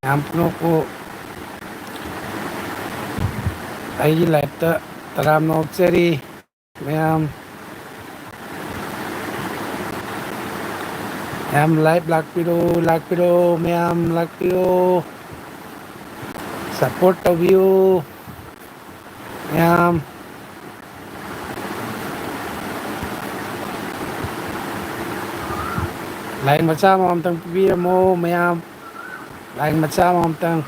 ꯃꯌꯥꯝ ꯄꯨꯝꯅꯃꯛꯄꯨ ꯑꯩꯒꯤ ꯂꯥꯏꯐꯇ ꯇꯔꯥꯝꯅ ꯑꯣꯛꯆꯔꯤ ꯃꯌꯥꯝ ꯂꯥꯏꯐ ꯂꯥꯛꯄꯤꯔꯣ ꯃꯌꯥꯝ ꯂꯥꯛꯄꯤꯔꯣ ꯁꯞꯄꯣꯔꯠ ꯇꯧꯕꯤꯌꯨ ꯃꯌꯥꯝ ꯂꯥꯏꯛ ꯃꯆꯥ ꯑꯃꯃꯝꯇꯪ ꯄꯤꯕꯤꯔꯝꯃꯣ ꯃꯌꯥꯝ ꯂꯥꯏꯛ ꯃꯆꯥ ꯑꯃꯃꯝꯇꯪ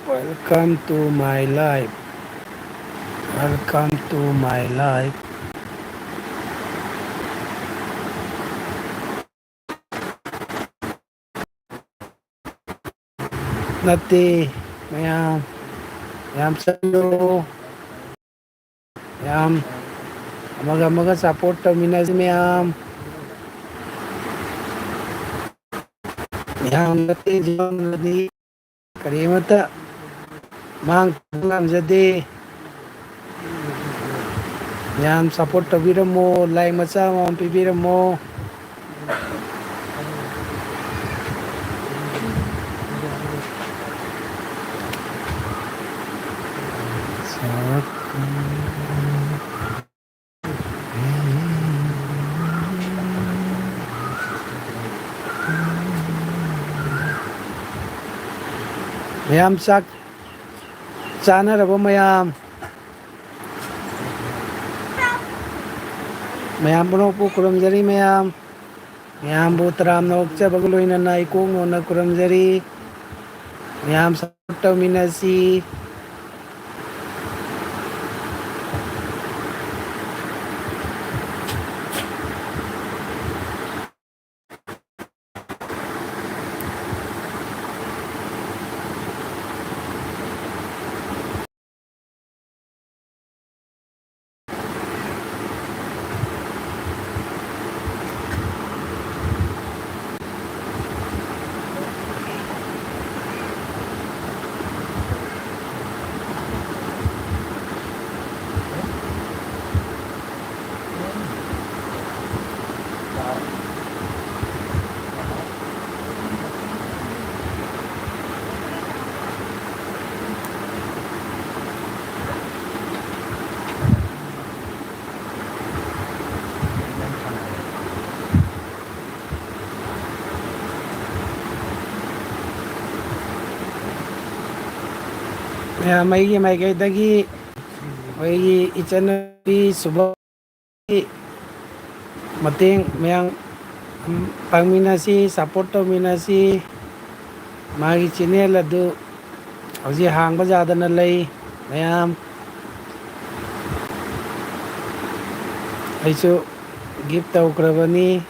Welcome to my life. Welcome to my life. Nati, mayam sayo, mayam, amaga support terminasi mayam nati jam nadi karimata mang ngamjadi mayam support tabiramo like macha mam pibiramo mayam sak chanarabo mayam puno kuramjari mayam bu taramna okchabag loinana ikongona kuramjari mayam support taminasi maigi maikaidagi maigi ichanabi suba mateng mayang pangminasi support tauminasi magi channel adu hauji hangba jadana lay mayam aisu give taukrabani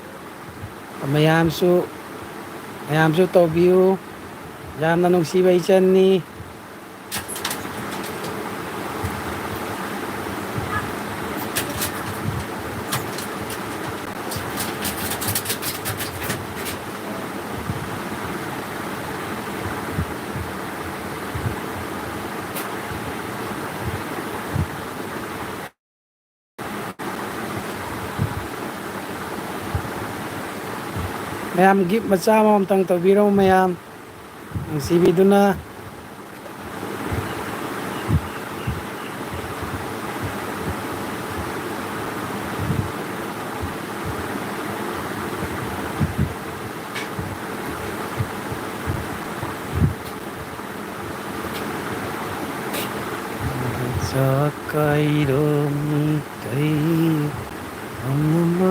mayamsu taubiyu yamna nungsiba ichanni mayam give macha amamtang taubiro mayam nungsibiduna Sakairo meetei Amma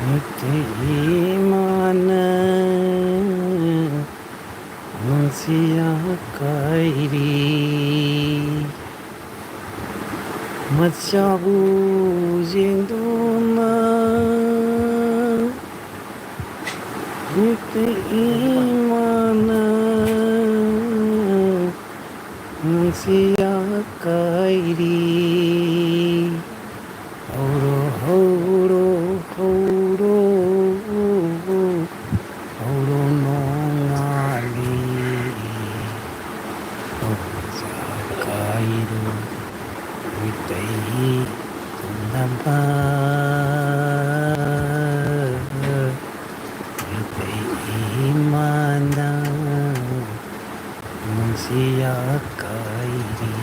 meetei mana Mansia kairi Machabu jenduna Ute imana Siya kairi Hauro hauro hauro Hauro no ngali Siya kairo Mitei tunamba Mitei imana Siya kairi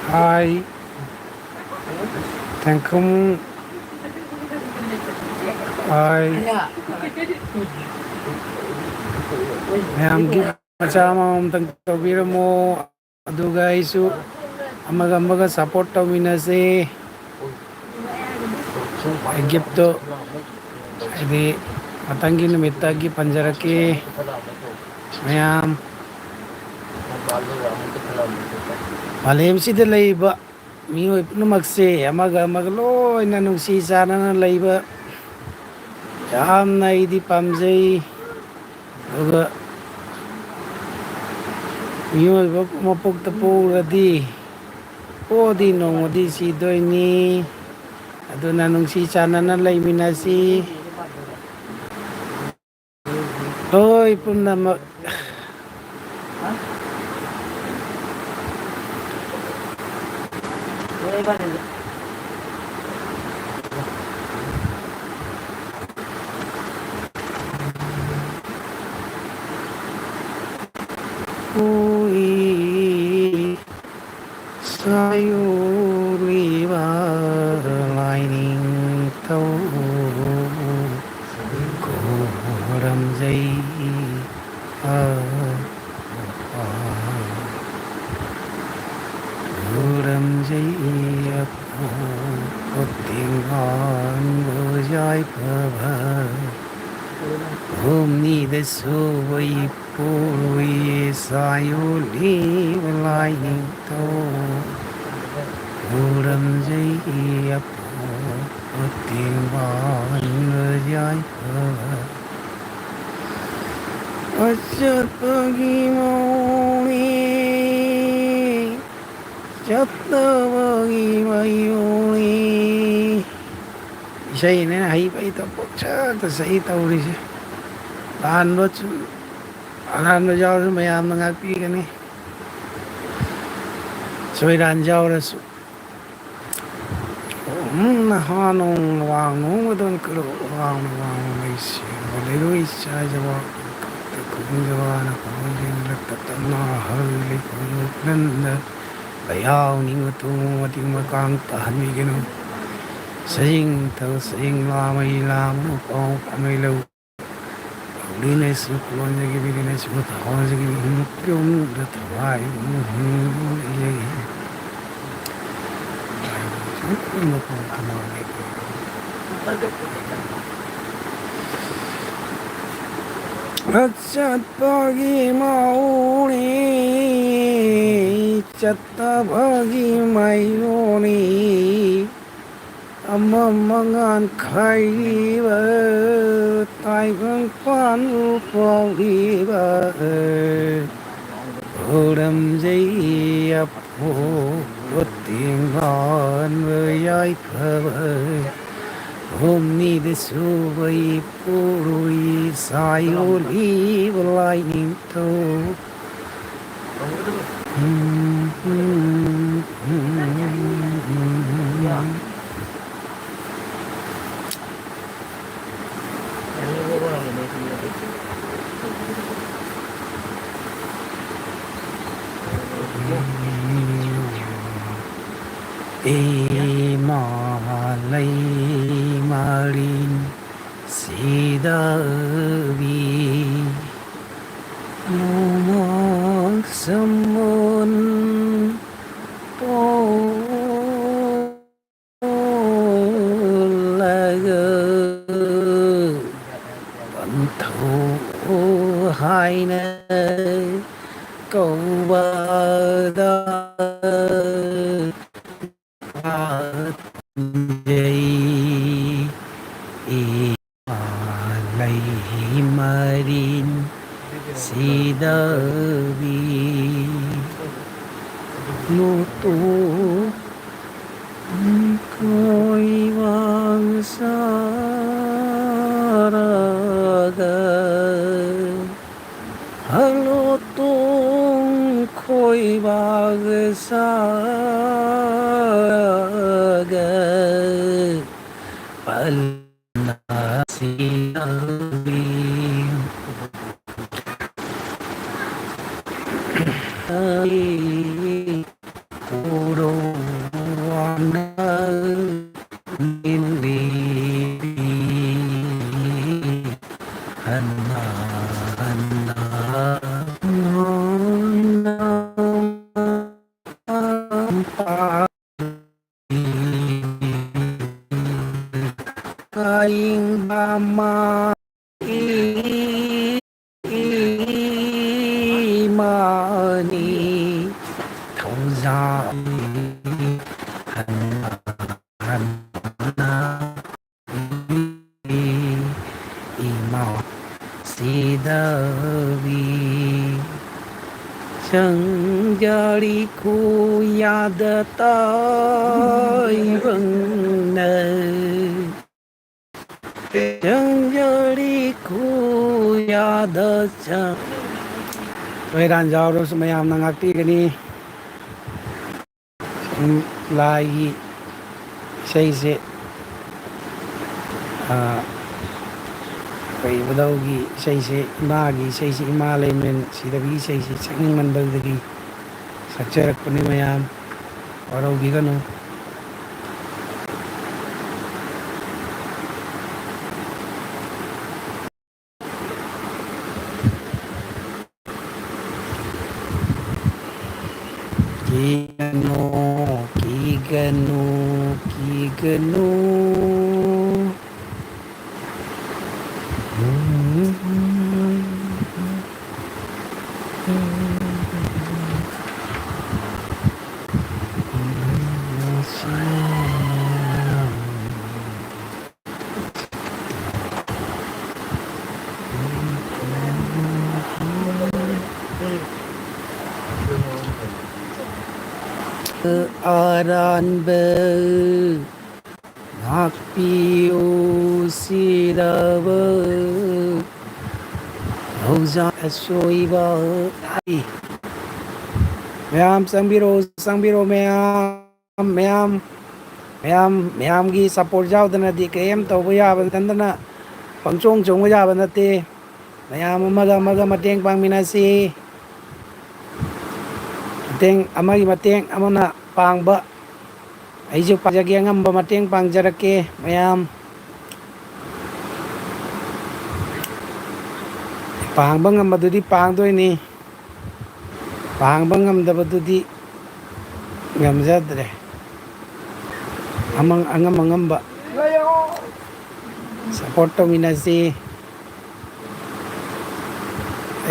Hi, thank you. Hi, mayam gi machama tang tawiramo aduga isu amaga support tawinase gift to ide matangi numitagi panjarake mayam malemsida leiba mioi punamakse amaga loina nungsi sanana leiba yamna idi pamjai aduga mioi mapokta poradi podi nongodi sidoini aduna nungsi sanana leiminasi loi punamak Ui sayuri lining tau koram jai koram jai tingan bojai pabha Omni the sovai poi sayuli lining to Uram jai apo tingan bojai pabha Achat pagi mauni chatta pagi mayuni Isai này hay vậy tao bốc cha tao say tao đi chứ lan nó giao cho mày làm nó ngạc đi cái này xoay đàn giao là nó hoa nông hoàng nông cái đơn cứ hoàng này xí mà lấy đôi cha cho vợ cũng cho vợ nó cũng lên là tất nó hơi lấy cũng lên là bây giờ những cái mà tiếng mà càng tàn đi cái nó sinh thơ sinh la mày làm nó có mày lâu đi này sự luôn như cái việc này sự thảo như cái việc chung được thoải vậy một con này Achat pagi mauni chatta pagi mayuni Amamangan kaiba tai bang pan upawiba Uram jai apo Tiếng ngọn với ai phơ hôm nay để su với purui sai oli lại nín thâu Malay marin sidavi lumak samun polaga bantho hai na câu ba da Malay marin sidavi luto koi wang saraga halotong koi wang saraga Palnasilabi Puro wana nilibi Hana hana kaing mama imani thâu gia hàn imao sidavi chẳng jari ku yad tai vâng nơi chẳng jari ku yad chẳng Vậy đàn giáo rồi mà em đang active cái này lại xây sẽ vậy bắt đầu cái xây sẽ ma lên mình chỉ là cái xây sẽ chắc nhưng mình đâu được cái sạch sẽ cái này mà em ở đâu cái nó Kigano aran be nakpiu sirava hauza soiba ai ma'am sangbiro ma'am gi support jaw dana di kem to ya ban dana pangchong chong ya ban te ma'am maga mateng pang minasi mateng amagi mateng amana pangba aiju pajagi ngamba mateng pangjarake mayam pangba ngambadudi pangdoi ni pangba ngamdabadudi ngamjadre amang angamba support to minasi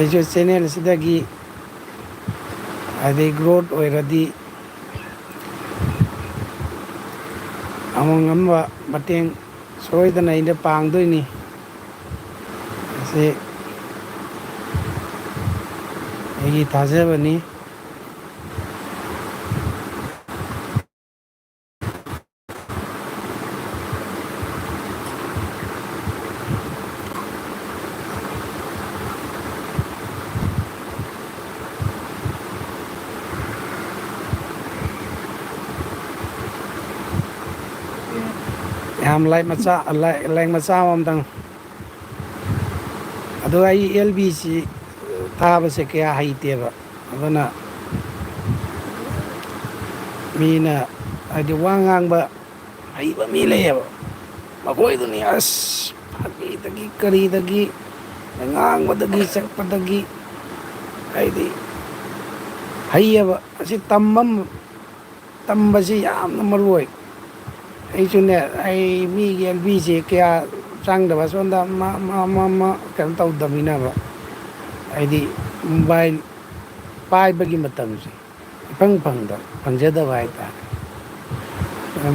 aiju channel sidagi ade growth oiradi among amba mateng soidana inde pangdoini se egi thajebani ꯌꯥꯝ ꯂꯥꯏ ꯃꯆꯥ ꯂꯥꯏꯔꯤꯛ ꯃꯆꯥ ꯑꯃꯇꯪ ꯑꯗꯣ ꯑꯩ L ꯕꯤꯁꯤ ꯊꯥꯕꯁꯦ ꯀꯌꯥ ꯍꯩꯇꯦꯕ ꯑꯗꯨꯅ ꯃꯤꯅ ꯍꯥꯏꯗꯤ ꯋꯥ ꯉꯥꯡꯕ ꯍꯩꯕ ꯃꯤ ꯂꯩꯌꯦꯕ ꯃꯈꯣꯏꯗꯨꯅꯤ ꯑꯁ ꯐꯥꯒꯤꯗꯒꯤ ꯀꯔꯤꯗꯒꯤ ꯉꯥꯡꯕꯗꯒꯤ ꯆꯠꯄꯗꯒꯤ ꯍꯥꯏꯗꯤ ꯍꯩꯌꯦꯕ ꯑꯁꯤ ꯇꯝꯕꯁꯤ ꯌꯥꯝꯅ ꯃꯔꯨ ꯑꯣꯏ ꯑꯩꯁꯨꯅꯦ ꯑꯩ ꯃꯤꯒꯤ ꯑꯦꯜꯕꯤꯁꯤ ꯀꯌꯥ ꯆꯪꯗꯕ ꯁꯣꯝꯗ ꯀꯩꯅꯣ ꯇꯧꯗꯕꯅꯤꯅꯕ ꯍꯥꯏꯗꯤ ꯃꯣꯕꯥꯏꯜ ꯄꯥꯏꯕꯒꯤ ꯃꯇꯝꯁꯦ ꯐꯪꯖꯗꯕ ꯍꯥꯏꯇꯥꯔꯦ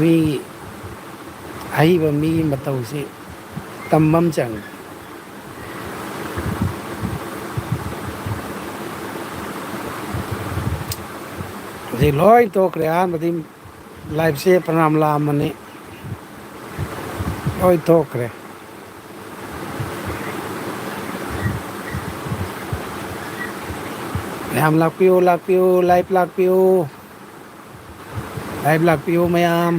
ꯃꯤꯒꯤ ꯑꯍꯩꯕ ꯃꯤꯒꯤ ꯃꯇꯧꯁꯤ ꯇꯝꯕ ꯑꯃ ꯆꯪꯉꯤ ꯍꯧꯖꯤꯛ ꯂꯣꯏ ꯇꯣꯛꯈ꯭ꯔꯦ ꯑꯍꯥꯟꯕꯗꯤ ꯂꯥꯏꯐꯁꯦ ꯐꯅꯌꯥꯝ ꯂꯥꯛꯑꯝꯕꯅꯤ ꯂꯣꯏ ꯇꯣꯛꯈ꯭ꯔꯦ ꯃꯌꯥꯝ ꯂꯥꯛꯄꯤꯌꯨ ꯂꯥꯛꯄꯤꯌꯨ ꯂꯥꯏꯚ ꯂꯥꯛꯄꯤꯌꯨ ꯂꯥꯏꯚ ꯂꯥꯛꯄꯤꯌꯨ ꯃꯌꯥꯝ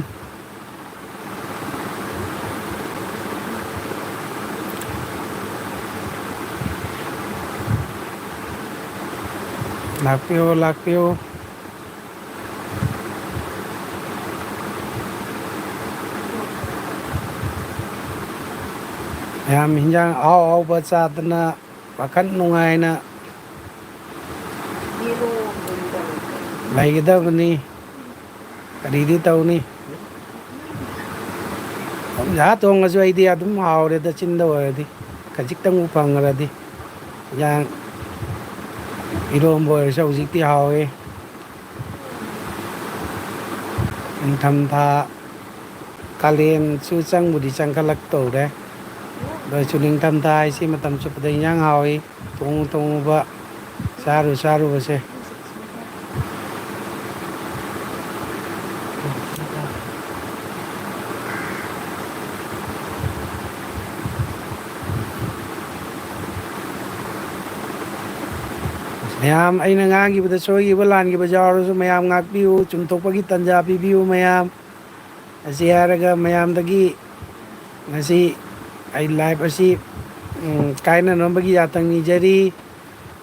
ꯂꯥꯛꯄꯤꯌꯨ ꯂꯥꯛꯄꯤꯌꯨ ꯃꯌꯥꯝ ꯍꯤꯟꯖꯥꯡ ꯑꯍꯥꯎ ꯑꯍꯥꯎꯕ ꯆꯥꯗꯅ ꯋꯥꯈꯜ ꯅꯨꯡꯉꯥꯏꯅ ꯂꯩꯒꯗꯕꯅꯤ ꯀꯔꯤꯗꯤ ꯇꯧꯅꯤ ꯊꯣꯡꯖꯥ ꯊꯣꯡꯉꯁꯨ ꯑꯩꯗꯤ ꯑꯗꯨꯝ ꯍꯥꯎꯔꯦꯗ ꯆꯤꯟꯗ ꯑꯣꯏꯔꯗꯤ ꯈꯖꯤꯛꯇꯪꯕꯨ ꯐꯪꯈ꯭ꯔꯗꯤ ꯌꯦꯟꯖꯥꯡ ꯏꯔꯣꯝꯕ ꯑꯣꯏꯔꯁꯨ ꯍꯧꯖꯤꯛꯇꯤ ꯍꯥꯎꯋꯦ ꯅꯤꯡꯊꯝꯊꯥ ꯀꯥꯂꯦꯟꯁꯨ ꯆꯪꯕꯨꯗꯤ ꯆꯪꯈꯠꯂꯛꯇꯧꯔꯦ ꯑꯗꯨꯏꯁꯨ ꯅꯤꯡꯊꯝꯊꯥ ꯍꯥꯏꯁꯤ ꯃꯇꯝ ꯆꯨꯞꯄꯗ ꯏꯟꯖꯥꯡ ꯍꯥꯎꯏ ꯊꯣꯡꯉꯨꯕ ꯆꯥꯔꯨꯕꯁꯦ ꯃꯌꯥꯝ ꯑꯩꯅ ꯉꯥꯡꯈꯤꯕꯗ ꯁꯣꯏꯈꯤꯕ ꯂꯥꯟꯈꯤꯕ ꯌꯥꯎꯔꯁꯨ ꯃꯌꯥꯝ ꯉꯥꯛꯄꯤꯌꯨ ꯆꯨꯝꯊꯣꯛꯄꯒꯤ ꯇꯥꯟꯖꯥ ꯄꯤꯕꯤꯌꯨ ꯃꯌꯥꯝ ꯑꯁꯤ ꯍꯥꯏꯔꯒ ꯃꯌꯥꯝꯗꯒꯤ ꯉꯁꯤ ꯑꯩ ꯂꯥꯏꯚ ꯑꯁꯤ ꯀꯥꯏꯅꯅꯕꯒꯤ ꯌꯥꯊꯪ ꯅꯤꯖꯔꯤ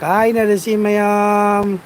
ꯀꯥꯏꯅꯔꯁꯤ ꯃꯌꯥꯝ